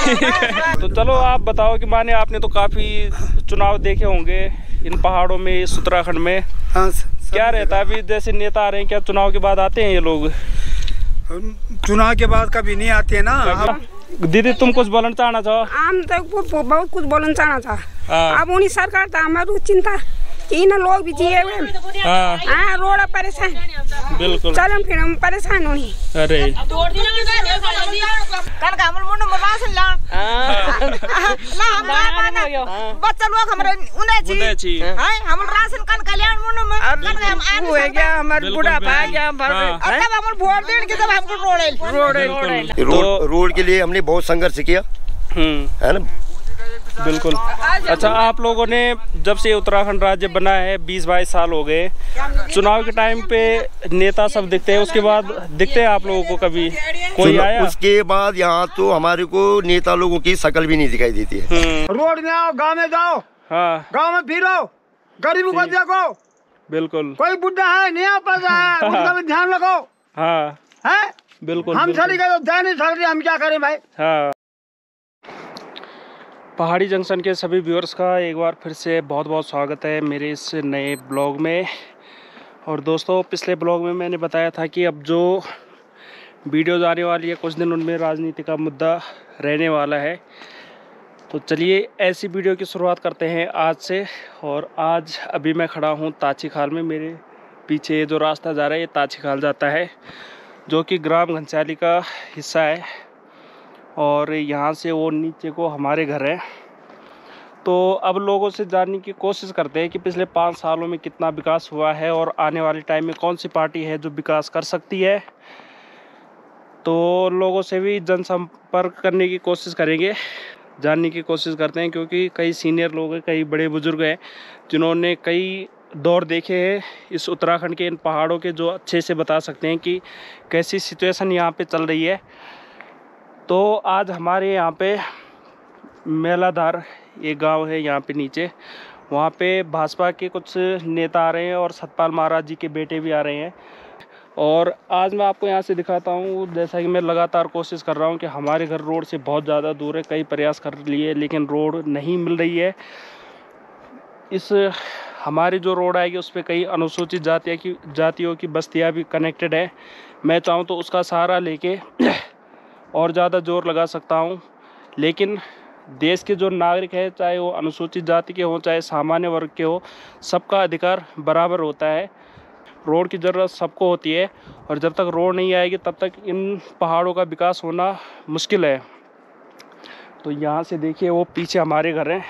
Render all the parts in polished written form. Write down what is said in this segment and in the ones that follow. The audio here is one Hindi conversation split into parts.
तो चलो आप बताओ कि माने आपने तो काफी चुनाव देखे होंगे इन पहाड़ों में, इस उत्तराखंड में। हाँ, क्या रहता है अभी जैसे नेता आ रहे हैं, क्या चुनाव के बाद आते हैं ये लोग? चुनाव के बाद कभी नहीं आते ना। दीदी तुम कुछ बोलना चाहना चाहो? हम तो बहुत कुछ बोलना चाहना था। अब उन्हीं सरकार था हमारी चिंता इन लोग भी जिए हुए। हाँ, रोड परेशान, बिल्कुल चलो फिर हम परेशान होनी। अरे बच्चा लोग हमारे उन्हें चाहिए, हम राशन कन कल्याण मुंड हो गया, हमारे बुढ़ापा आ गया, तब हम वोट देने के तब हमको रोड के लिए हमने बहुत संघर्ष किया है ना। बिल्कुल। अच्छा, आप लोगों ने जब से उत्तराखंड राज्य बना है 20-22 साल हो गए, चुनाव के टाइम पे नेता सब दिखते हैं, उसके बाद दिखते हैं आप लोगों को कभी कोई आया? उसके बाद यहाँ तो हमारे को नेता लोगों की शकल भी नहीं दिखाई देती है। रोड में आओ, गाँव में जाओ, हाँ, गाँव में फिरो, गरीबों को देखो। बिल्कुल। कोई बुढ़ा है नहीं आ पाता है, उनका भी ध्यान रखो। हाँ है, बिल्कुल। हम सभी का तो ध्यान नहीं सकते, हम क्या करें भाई। हाँ, पहाड़ी जंक्शन के सभी व्यूअर्स का एक बार फिर से बहुत बहुत स्वागत है मेरे इस नए ब्लॉग में। और दोस्तों, पिछले ब्लॉग में मैंने बताया था कि अब जो वीडियोज़ आने वाली है कुछ दिन उनमें राजनीति का मुद्दा रहने वाला है। तो चलिए ऐसी वीडियो की शुरुआत करते हैं आज से। और आज अभी मैं खड़ा हूँ ताची खाल में। मेरे पीछे जो रास्ता जा रहा है ये ताची खाल जाता है, जो कि ग्राम घनसाली का हिस्सा है। और यहाँ से वो नीचे को हमारे घर है। तो अब लोगों से जानने की कोशिश करते हैं कि पिछले 5 सालों में कितना विकास हुआ है और आने वाले टाइम में कौन सी पार्टी है जो विकास कर सकती है। तो लोगों से भी जनसंपर्क करने की कोशिश करेंगे, जानने की कोशिश करते हैं, क्योंकि कई सीनियर लोग हैं, कई बड़े बुजुर्ग हैं जिन्होंने कई दौर देखे हैं इस उत्तराखंड के इन पहाड़ों के, जो अच्छे से बता सकते हैं कि कैसी सिचुएशन यहाँ पे चल रही है। तो आज हमारे यहाँ पे मेलाधार एक गांव है यहाँ पे नीचे, वहाँ पे भाजपा के कुछ नेता आ रहे हैं और सतपाल महाराज जी के बेटे भी आ रहे हैं। और आज मैं आपको यहाँ से दिखाता हूँ, जैसा कि मैं लगातार कोशिश कर रहा हूँ कि हमारे घर रोड से बहुत ज़्यादा दूर है, कई प्रयास कर लिए लेकिन रोड नहीं मिल रही है। इस हमारी जो रोड आएगी उस पर कई अनुसूचित जातियों की बस्तियाँ भी कनेक्टेड है। मैं चाहूँ तो उसका सहारा लेके और ज़्यादा जोर लगा सकता हूँ, लेकिन देश के जो नागरिक है, चाहे वो अनुसूचित जाति के हों चाहे सामान्य वर्ग के हो, सबका अधिकार बराबर होता है। रोड की ज़रूरत सबको होती है और जब तक रोड नहीं आएगी तब तक इन पहाड़ों का विकास होना मुश्किल है। तो यहाँ से देखिए वो पीछे हमारे घर हैं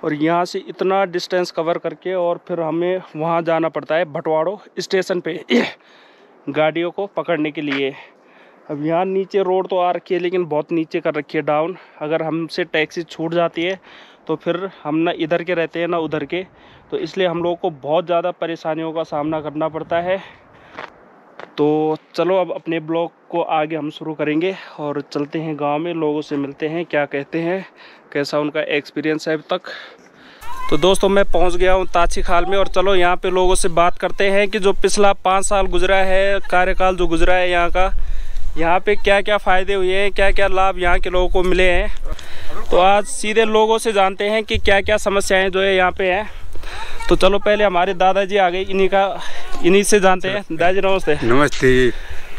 और यहाँ से इतना डिस्टेंस कवर करके और फिर हमें वहाँ जाना पड़ता है भटवाड़ो स्टेशन पे गाड़ियों को पकड़ने के लिए। अब यहाँ नीचे रोड तो आ रखी है लेकिन बहुत नीचे कर रखी है डाउन। अगर हमसे टैक्सी छूट जाती है तो फिर हम ना इधर के रहते हैं ना उधर के, तो इसलिए हम लोगों को बहुत ज़्यादा परेशानियों का सामना करना पड़ता है। तो चलो अब अपने ब्लॉग को आगे हम शुरू करेंगे और चलते हैं गांव में, लोगों से मिलते हैं, क्या कहते हैं, कैसा उनका एक्सपीरियंस है अब तक। तो दोस्तों, मैं पहुंच गया हूं ताची खाल में और चलो यहाँ पे लोगों से बात करते हैं कि जो पिछला 5 साल गुजरा है, कार्यकाल जो गुजरा है यहाँ का, यहाँ पे क्या क्या फ़ायदे हुए हैं, क्या क्या लाभ यहाँ के लोगों को मिले हैं। तो आज सीधे लोगों से जानते हैं कि क्या क्या समस्याएं जो है यहाँ पे हैं। तो चलो पहले हमारे दादाजी आ गए, इन्हीं से जानते हैं। दादाजी नमस्ते। नमस्ते।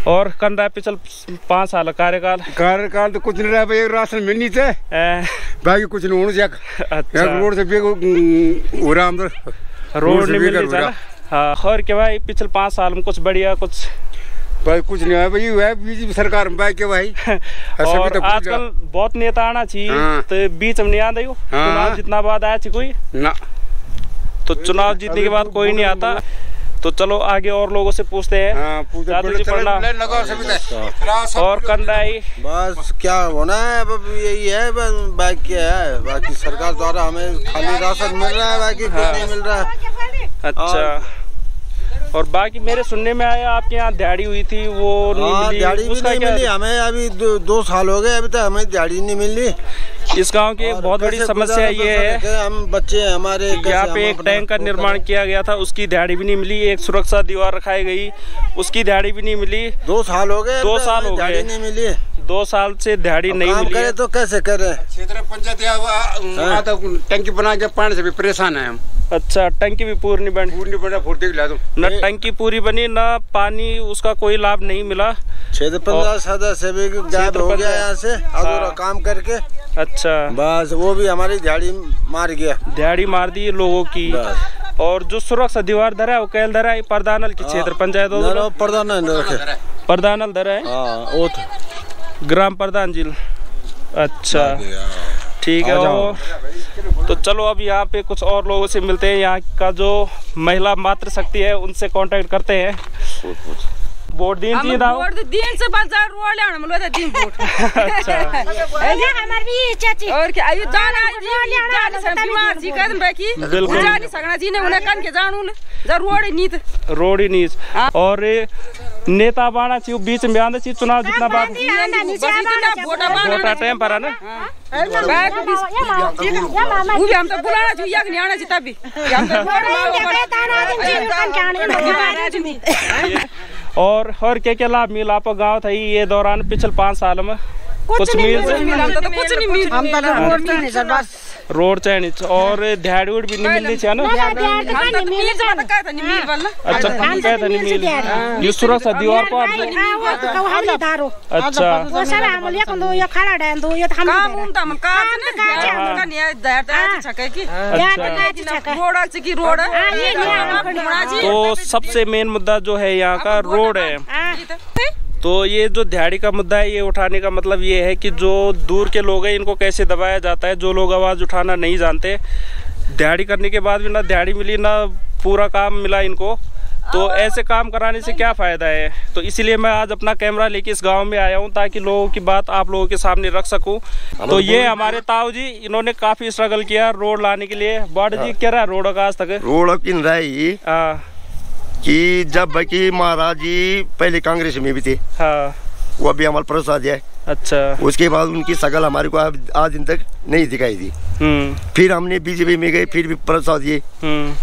और कन रहा है पिछले 5 साल कार्यकाल तो कुछ नहीं रहा भाई, राशन मिलनी थे बाकी कुछ नहीं होने से। अच्छा, रोड से हो रहा, रोड नहीं मिल रही। हाँ, और क्या भाई पिछले 5 साल में कुछ बढ़िया कुछ भाई? कुछ नहीं है भाई, वह बीजेपी सरकार में भाई के भाई। और तो आजकल बहुत नेता आना चाहिए। हाँ। तो बीच में नहीं आता हो। हाँ। चुनाव जितना बाद आया कोई ना, तो चुनाव जीतने के बाद कोई नहीं आता। तो चलो आगे और लोगों से पूछते हैं। हाँ, और कंदाई बस क्या होना है, यही है, बाकी क्या है, बाकी सरकार द्वारा हमें खाली राशन मिल रहा है, बाकी कुछ नहीं मिल रहा है। अच्छा, और बाकी मेरे सुनने में आया आपके यहाँ दिहाड़ी हुई थी, वो नहीं मिली। दिहाड़ी भी नहीं मिली हमें, अभी 2 साल हो गए अभी तक हमें दिहाड़ी नहीं मिली। इस गांव की एक बहुत बड़ी समस्या ये है, हम बच्चे हमारे यहाँ पे एक टैंक का निर्माण किया गया था, उसकी दिहाड़ी भी नहीं मिली। एक सुरक्षा दीवार रखाई गई, उसकी दिहाड़ी भी नहीं मिली। 2 साल हो गए, 2 साल हो गए, नहीं मिली। 2 साल से दिहाड़ी नहीं मिली। करे तो कैसे करे? क्षेत्र पंचायत टंकी बना के पानी से भी परेशान है हम। अच्छा, टंकी भी पूरी नहीं बनी, न टंकी पूरी बनी, न पानी उसका कोई लाभ नहीं मिला। क्षेत्र पंचायत सदस्य भी गायब हो गया यहाँ से अधूरा काम करके। अच्छा, बस वो भी हमारी दिहाड़ी मार गया, दिहाड़ी मार दी लोगों की। और जो सुरक्षा दीवार धरा है वो कैल धरा है, प्रधानल की क्षेत्र पंचायत प्रधानल धरा है, ग्राम प्रधान जी। अच्छा ठीक है। और तो चलो अब यहाँ पे कुछ और लोगों से मिलते हैं, यहाँ का जो महिला मातृ शक्ति है उनसे कांटेक्ट करते हैं। वोट दिन से बाजार रोड हम लोग दिन वोट। अच्छा हमार भी चाची और क्या आयु जाना बीमार जी कदम बाकी बिल्कुल जा नहीं सकना जी ने उन्हें कन के जानू जा रोड ही नीत और नेता बाना चाहिए बीच में आना चाहिए चुनाव जितना बात वोटा टाइम पर है ना। वो भी हम तो बुलाना चाहिए या नहीं आना चाहिए तभी और क्या लाभ मिला आपको गाँव था ये दौरान पिछले 5 साल में? कुछ नहीं मिल रोड चाहिए और दिहाड़ी भी नहीं मिलनी चाहिए ना। अच्छा नहीं मिल ये सुरक्षा दीवार पर। अच्छा तो सबसे मेन मुद्दा जो है यहाँ का रोड है। तो ये जो दिहाड़ी का मुद्दा है ये उठाने का मतलब ये है कि जो दूर के लोग हैं इनको कैसे दबाया जाता है। जो लोग आवाज़ उठाना नहीं जानते, दिहाड़ी करने के बाद भी ना दिहाड़ी मिली ना पूरा काम मिला इनको, तो ऐसे काम कराने से क्या फ़ायदा है। तो इसीलिए मैं आज अपना कैमरा लेके इस गांव में आया हूं ताकि लोगों की बात आप लोगों के सामने रख सकूं। तो ये हमारे ताऊ जी, इन्होंने काफ़ी स्ट्रगल किया रोड लाने के लिए। बॉड जी क्या रहा रोड का आज तक? रोड किन रहा है कि जब बाकी महाराज जी पहले कांग्रेस में भी थे। हाँ। वो अभी अमल प्रसाद है। अच्छा। उसके बाद उनकी शकल हमारे को आज दिन तक नहीं दिखाई दी। फिर हमने बीजेपी में गए, फिर भी प्रसाद जी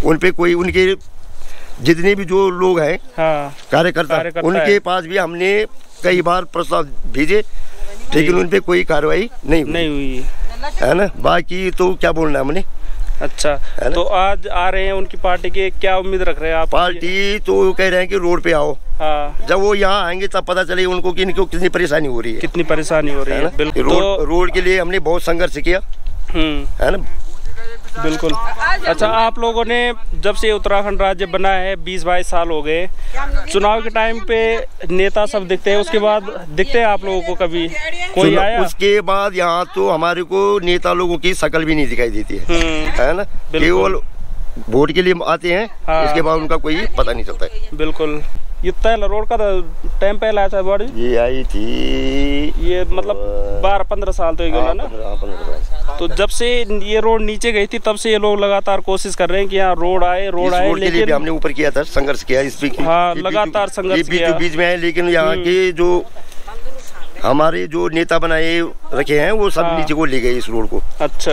उन पे कोई उनके जितने भी जो लोग हैं कार्यकर्ता उनके पास भी हमने कई बार प्रस्ताव भेजे, लेकिन उन पे कोई कार्रवाई नहीं हुई है ना। बाकी तो क्या बोलना हमने। अच्छा, तो आज आ रहे हैं उनकी पार्टी के, क्या उम्मीद रख रहे हैं आप? पार्टी तो कह रहे हैं कि रोड पे आओ। हाँ। जब वो यहाँ आएंगे तब पता चले उनको कि इनको कितनी परेशानी हो रही है। कितनी परेशानी हो रही है बिल्कुल। रोड के लिए हमने बहुत संघर्ष किया है ना। बिल्कुल। अच्छा, आप लोगों ने जब से उत्तराखंड राज्य बना है 20-22 साल हो गए, चुनाव के टाइम पे नेता सब दिखते हैं, उसके बाद दिखते हैं आप लोगों को कभी कोई आया? उसके बाद यहाँ तो हमारे को नेता लोगों की शकल भी नहीं दिखाई देती है ना। केवल वोट के लिए आते हैं। हाँ। इसके बाद उनका कोई पता नहीं चलता है। बिल्कुल। ये रोड का टाइम पहले आया था बॉडी? ये आई थी ये मतलब 12-15 साल तो हो गया ना। तो जब से ये रोड नीचे गई थी तब से ये लोग लगातार कोशिश कर रहे हैं कि यहाँ रोड आए लेकिन हमने ऊपर किया था, संघर्ष किया इस पे। हाँ, लगातार संघर्ष किया। बीच में है, लेकिन यहाँ के जो हमारे जो नेता बनाए रखे हैं वो सब नीचे को ले गए इस रोड को। अच्छा।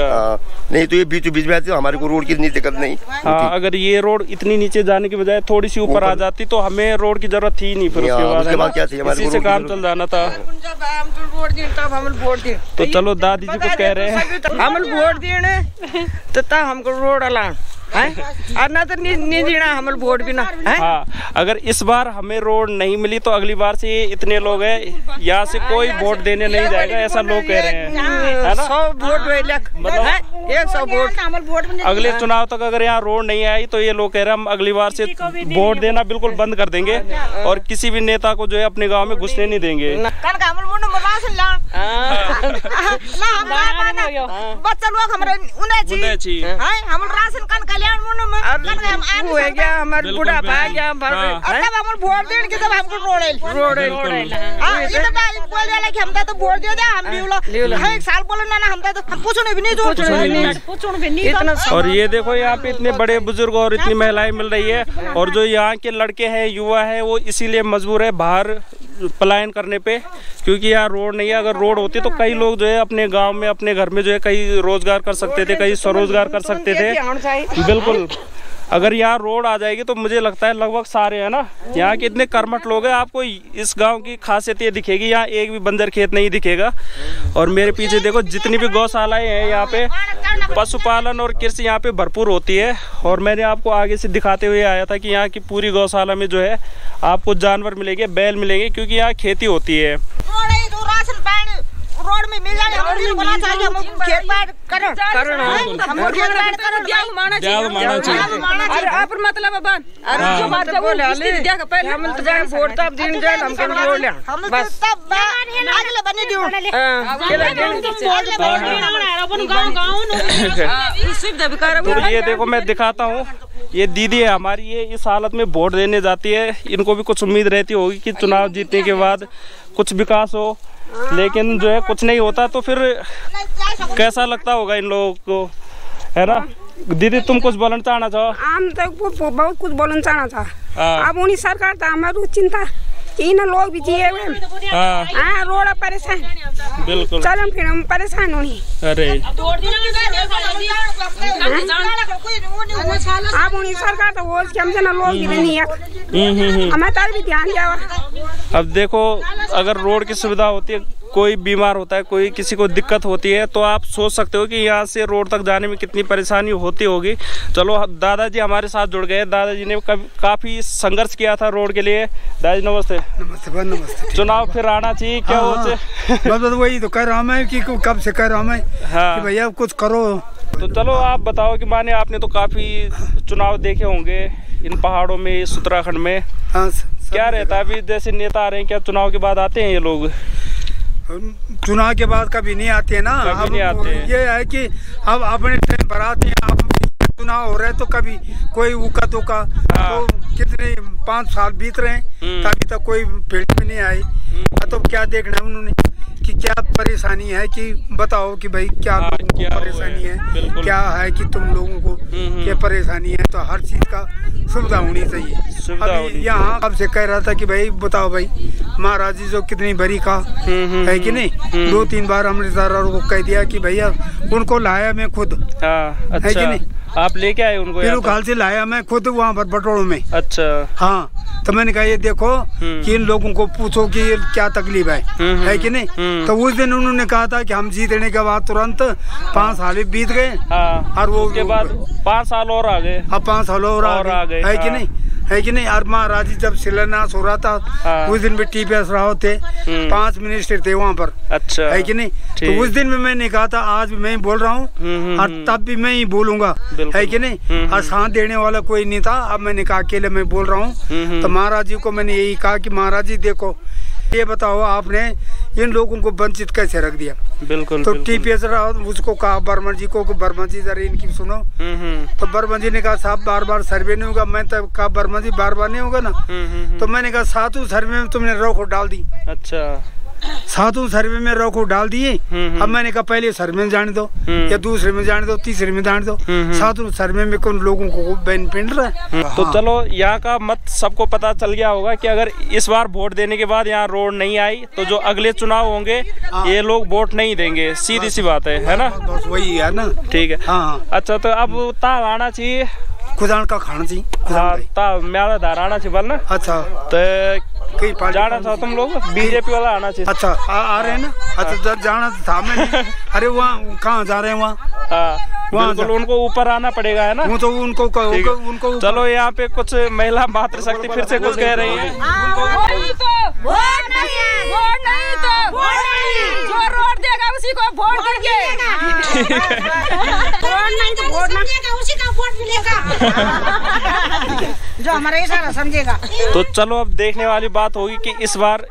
नहीं तो ये बीच में आते हमारे को रोड की इतनी दिक्कत नहीं। हाँ, अगर ये रोड इतनी नीचे जाने की बजाय थोड़ी सी ऊपर आ जाती तो हमें रोड की जरूरत थी नहीं। फिर उसके बाद क्या थी, इसी से काम चल जाना था। तो चलो दादी जी को कह रहे हैं हम वोट देने तो हमको रोड अला ना तो हम वोट भी ना। हाँ, अगर इस बार हमें रोड नहीं मिली तो अगली बार से इतने लोग हैं यहाँ से कोई वोट देने नहीं जाएगा, ऐसा लोग कह रहे हैं है ना। 100 वोट मतलब 100 वोट अगले चुनाव तक अगर यहाँ रोड नहीं आई तो ये लोग कह रहे हैं हम अगली बार से वोट देना बिल्कुल बंद कर देंगे और किसी भी नेता को जो है अपने गाँव में घुसने नहीं देंगे। बच्चा लोग राशन कन कल्याण हो गया, हमारे बुढ़ापा आ गया, तब हम वोट देने के तब हमको रोड ये तो बोल वाला कि हम तो वोट दे दे हम भी एक साल बोलो ना हम तो पूछने भी नहीं इतना। और ये देखो यहाँ पे इतने बड़े बुजुर्ग और इतनी महिलाएं मिल रही है और जो यहाँ के लड़के हैं युवा है वो इसीलिए मजबूर है बाहर पलायन करने पे, क्योंकि यहाँ रोड नहीं है। अगर रोड होती तो कई लोग जो है अपने गांव में, अपने घर में जो है कई रोजगार कर सकते थे, कई स्वरोजगार कर सकते थे। बिल्कुल, अगर यहाँ रोड आ जाएगी तो मुझे लगता है लगभग सारे है ना, यहाँ के इतने कर्मठ लोग हैं। आपको इस गांव की खासियत ये दिखेगी, यहाँ एक भी बंजर खेत नहीं दिखेगा। और मेरे पीछे देखो जितनी भी गौशालाएं हैं, यहाँ पे पशुपालन और कृषि यहाँ पे भरपूर होती है। और मैंने आपको आगे से दिखाते हुए आया था कि यहाँ की पूरी गौशाला में जो है आपको जानवर मिलेंगे, बैल मिलेंगे, क्योंकि यहाँ खेती होती है। रोड में मिल जाए, हम भी बना चाहिए, हम खेत बाड़ करन हम खेत बाड़ करन जाओ माना चाहिए। अरे आप मतलब बन अरे जो बात बोल ले क्या का पहले हम तो जाए वोट तब दिन जाए हम के बोल ले बस तब अगले बने दियो हां केला अपन गांव सुविधा भी कर। तो ये देखो मैं दिखाता हूँ, ये दीदी है हमारी, ये इस हालत में वोट देने जाती है। इनको भी कुछ उम्मीद रहती होगी कि चुनाव जीतने के बाद कुछ विकास हो, लेकिन जो है कुछ नहीं होता। तो फिर कैसा लगता होगा इन लोगों को, है ना। दीदी तुम कुछ बोलना चाहना चाहो? हम तो बहुत कुछ बोलना चाहना था। अब उन्हीं सरकार था हमारी चिंता इन लोग भी जिए हाँ रोड परेशान। बिल्कुल चल फिर हम परेशान होनी। अरे अब उन्हीं सरकार तो वो हमसे ना लोग भी नहीं है, हमें तर भी ध्यान दिया। अब देखो अगर रोड की सुविधा होती है, कोई बीमार होता है, कोई किसी को दिक्कत होती है, तो आप सोच सकते हो कि यहाँ से रोड तक जाने में कितनी परेशानी होती होगी। चलो दादाजी हमारे साथ जुड़ गए। दादाजी ने काफ़ी संघर्ष किया था रोड के लिए। दादाजी नमस्ते। नमस्ते नमस्ते। चुनाव फिर आना चाहिए क्या? बस वही तो कह रहा हूँ मैं कि कब से कह रहा हूँ मैं कि भैया कुछ करो। तो चलो आप बताओ कि माने आपने तो काफ़ी चुनाव देखे होंगे इन पहाड़ों में, इस उत्तराखंड में। हाँ, क्या रहता है अभी जैसे नेता आ रहे हैं, क्या चुनाव के बाद आते हैं ये लोग? चुनाव के बाद कभी नहीं आते ना, कभी नहीं आते। ये है कि अब अपने टाइम पर आते हैं। अब चुनाव हो रहे हैं तो कभी कोई उका तुका, तो कितने 5 साल बीत रहे हैं तभी तक कोई फील्ड में नहीं आई। तो क्या देखना है उन्होंने कि क्या परेशानी है, कि बताओ कि भाई क्या लोगों को परेशानी है, क्या है कि तुम लोगों को क्या परेशानी है। तो हर चीज का सुविधा होनी चाहिए। अभी यहाँ आपसे कह रहा था कि भाई बताओ भाई महाराज जी जो कितनी बड़ी का है कि नहीं। 2-3 बार हमने को कह दिया कि भैया उनको लाया मैं खुद, है कि नहीं। आप लेके आए उनको? फिर से लाया मैं खुद वहाँ पर बटोड़ों में। अच्छा हाँ, तो मैंने कहा ये देखो कि इन लोगों को पूछो कि क्या तकलीफ है कि नहीं। तो उस दिन उन्होंने कहा था कि हम जीतने के बाद तुरंत 5 साल बीत गए। और वो उसके बाद 5 साल और आ गए। हाँ 5 साल और आ गए, है कि नहीं, है कि नहीं। और महाराज जी जब शिलान्यास हो रहा था उस दिन भी TPS राव थे, 5 मिनिस्टर थे वहाँ पर। अच्छा, है कि नहीं। तो उस दिन में मैंने कहा था आज भी मैं बोल रहा हूँ और तब भी मैं ही बोलूंगा, है कि नहीं। और साथ देने वाला कोई नहीं था। अब मैंने कहा अकेले मैं बोल रहा हूँ। तो महाराज जी को मैंने यही कहा कि महाराज जी देखो ये बताओ आपने इन लोगों को वंचित कैसे रख दिया। बिल्कुल। तो TPS राव उसको कहा बर्मन जी को, बर्मन जी जरा इनकी सुनो। तो बर्मन जी ने कहा साहब बार सर्वे नहीं होगा। मैं तब कहा बर्मन जी बार नहीं होगा ना। तो मैंने कहा 7वें सर्वे में तुमने रोको डाल दी। अच्छा, 7वें सर्वे में रोको डाल दिए। अब मैंने कहा पहले सर्वे में जाने दो या दूसरे में जाने दो, तीसरे में जाने दो, 7वें सर्वे में कौन लोगों को बेनिफिट रहा है। तो चलो यहाँ का मत सबको पता चल गया होगा कि अगर इस बार वोट देने के बाद यहाँ रोड नहीं आई तो जो अगले चुनाव होंगे ये लोग वोट नहीं देंगे। सीधी सी बात है ना। बस वही है ना। ठीक है। हाँ। अच्छा, तो अब ताव आना चाहिए, खुदान का खाना चाहिए। हाँ, ताव मेरा धार आना चाहिए बोलना। अच्छा, तो जाना था तुम लोग BJP वाला आना चाहिए। अच्छा आ रहे हैं ना। अच्छा जाना था मैं। अरे वहाँ कहाँ जा रहे हैं वहाँ? बिल्कुल उनको ऊपर आना पड़ेगा, है ना। वो तो उनको चलो यहाँ पे कुछ महिला मातृशक्ति फिर से कुछ कह रही है। जो रोड देगा उसी को वोट जो हमारा इशारा समझेगा। तो चलो अब देखने वाली बात होगी कि इस बार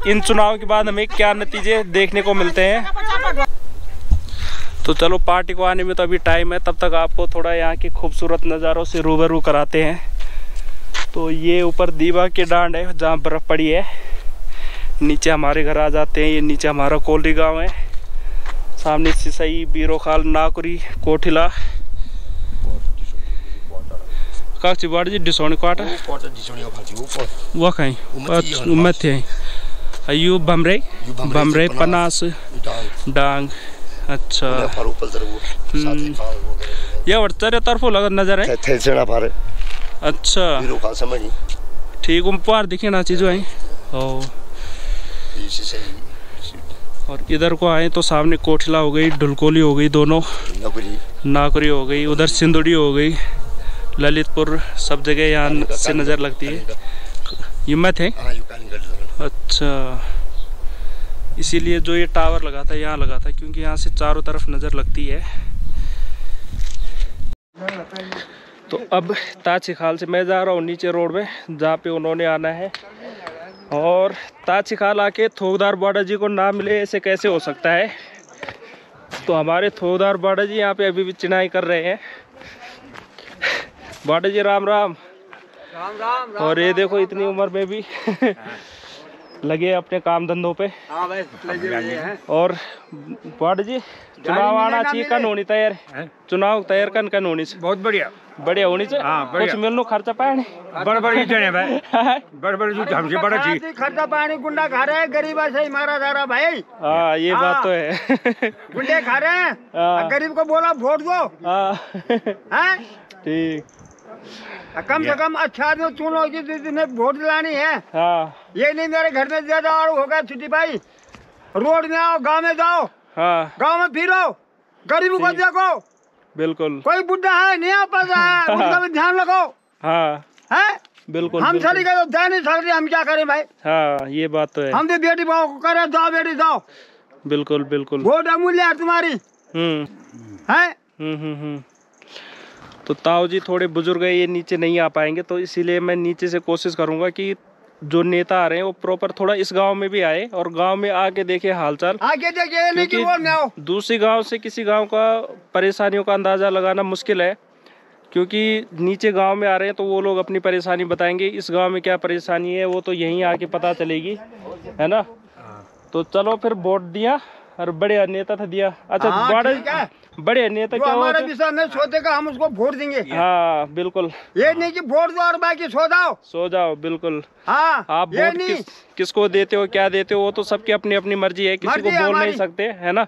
इन चुनाव के बाद हमें क्या नतीजे देखने को मिलते हैं। तो चलो पार्टी को आने में तो अभी टाइम है, तब तक आपको थोड़ा यहाँ के खूबसूरत नज़ारों से रूबरू कराते हैं। तो ये ऊपर दीवा के डांड है जहाँ बर्फ़ पड़ी है। नीचे हमारे घर आ जाते हैं। ये नीचे हमारा कोलरी गांव है, सामने सिसई, बीरोखाल, नाकुरी, कोठिला, काची बाड़ जी डिसोनी काट वो कहीं मत अयूब भमरे पनास डांग। अच्छा ये वर्चर तरफो लगा नजर है। अच्छा ठीक ऊपर दिखे ना चीज़ आई। और इधर को आए तो सामने कोठला हो गई, ढुलकोली हो गई, दोनों नाकुरी हो गई, उधर सिंदुड़ी हो गई, ललितपुर, सब जगह यहाँ से नज़र लगती है। हिम्मत है। अच्छा इसीलिए जो ये टावर लगा था यहाँ लगा था, क्योंकि यहाँ से चारों तरफ नज़र लगती है। तो अब ताजखाल से मैं जा रहा हूँ नीचे रोड में, जहाँ पे उन्होंने आना है। और ताजखाल आके थोकदार बाड़ा जी को ना मिले ऐसे कैसे हो सकता है। तो हमारे थोकदार बाड़ा जी यहाँ पे अभी भी चिनाई कर रहे हैं। बाड़ा जी राम राम। राम राम। और ये देखो इतनी उम्र में भी लगे अपने काम धंधों पे। हाँ भाई लगे हैं। और बाड़ा जी चुनाव आना चाहिए, कन होनी तैयार, चुनाव तैयार कन होनी से बहुत बढ़िया होनी चाहिए। हाँ, कुछ मिलनो खर्चा पानी बड़ी जने भाई बड़ी हमसे बड़ा चीज खर्चा पानी गुंडा खा रहे हैं, गरीब से ही मारा जा रहा भाई। हाँ ये बात तो है। गुंडे खा रहे हैं, गरीब को बोला वोट दो। ठीक कम से कम अच्छा आदमी चुनो जिन्हें वोट दिलानी है। हाँ ये नहीं मेरे घर में ज्यादा और होगा छुट्टी भाई, रोड में आओ, गांव में जाओ, हाँ गांव में फिरो, गरीबों को देखो। बिल्कुल। कोई बुढ़ा है नहीं आप है, उनका भी ध्यान रखो। हाँ है बिल्कुल। हम सड़ी का तो जा नहीं सकते, हम क्या करें भाई। हाँ ये बात तो है। हम भी बेटी बहू को करे, जाओ बेटी जाओ। बिल्कुल बिल्कुल। वोट अमूल्य है तुम्हारी। है। तो ताऊ जी थोड़े बुजुर्ग है, ये नीचे नहीं आ पाएंगे, तो इसीलिए मैं नीचे से कोशिश करूंगा कि जो नेता आ रहे हैं वो प्रॉपर थोड़ा इस गांव में भी आए और गांव में आके देखे हालचाल। आके देखे, लेकिन वो ना हो। दूसरी गांव से किसी गांव का परेशानियों का अंदाजा लगाना मुश्किल है, क्योंकि नीचे गांव में आ रहे हैं तो वो लोग अपनी परेशानी बताएंगे। इस गांव में क्या परेशानी है वो तो यहीं आके पता चलेगी, है ना। तो चलो फिर वोट दिया और बड़े नेता था दिया। अच्छा बड़े नेता क्या हमारे विषय में सोचेगा, हम उसको वोट देंगे। हाँ बिल्कुल। ये नहीं कि वोट दो और बाकी सो जाओ। बिल्कुल। हाँ आप वोट किसको देते हो, क्या देते हो, वो तो सबकी अपनी अपनी मर्जी है, किसी को बोल नहीं सकते, है ना।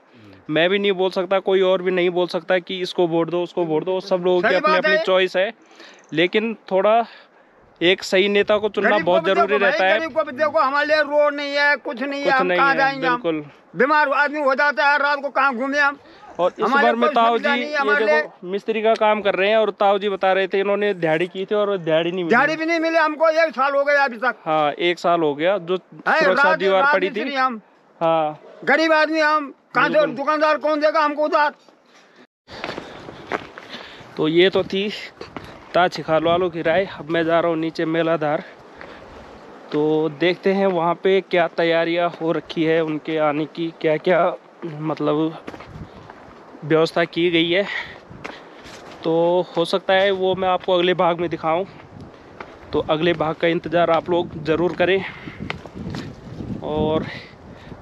मैं भी नहीं बोल सकता, कोई और भी नहीं बोल सकता कि इसको वोट दो उसको वोट दो, सब लोगों की अपनी अपनी चॉइस है। लेकिन थोड़ा एक सही नेता को चुनना बहुत जरूरी रहता है। गरीब को भी देखो, हमारे लिए रोड नहीं है, कुछ नहीं है, हम कहाँ जाएंगे। बिल्कुल। बीमार आदमी हो जाता है, रात को कहाँ घूमे हम। और इस बार में ताऊ जी ये देखो मिस्त्री का काम कर रहे हैं, और ताऊ जी बता रहे थे इन्होंने दिहाड़ी की थी और दिहाड़ी नहीं मिली। दिहाड़ी भी नहीं मिली हमको, 1 साल हो गया अभी तक। हाँ 1 साल हो गया, जो सुरक्षा दीवार पड़ी थी। हम हाँ गरीब आदमी, हम कहाँ से दुकानदार कौन देगा हमको उधार। तो ये तो थी ताजखाल वालों की राय। अब मैं जा रहा हूँ नीचे मेलाधार, तो देखते हैं वहाँ पे क्या तैयारियाँ हो रखी है उनके आने की, क्या क्या मतलब व्यवस्था की गई है। तो हो सकता है वो मैं आपको अगले भाग में दिखाऊं, तो अगले भाग का इंतज़ार आप लोग ज़रूर करें और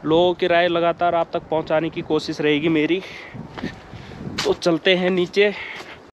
लोगों की राय लगातार आप तक पहुंचाने की कोशिश रहेगी मेरी। तो चलते हैं नीचे।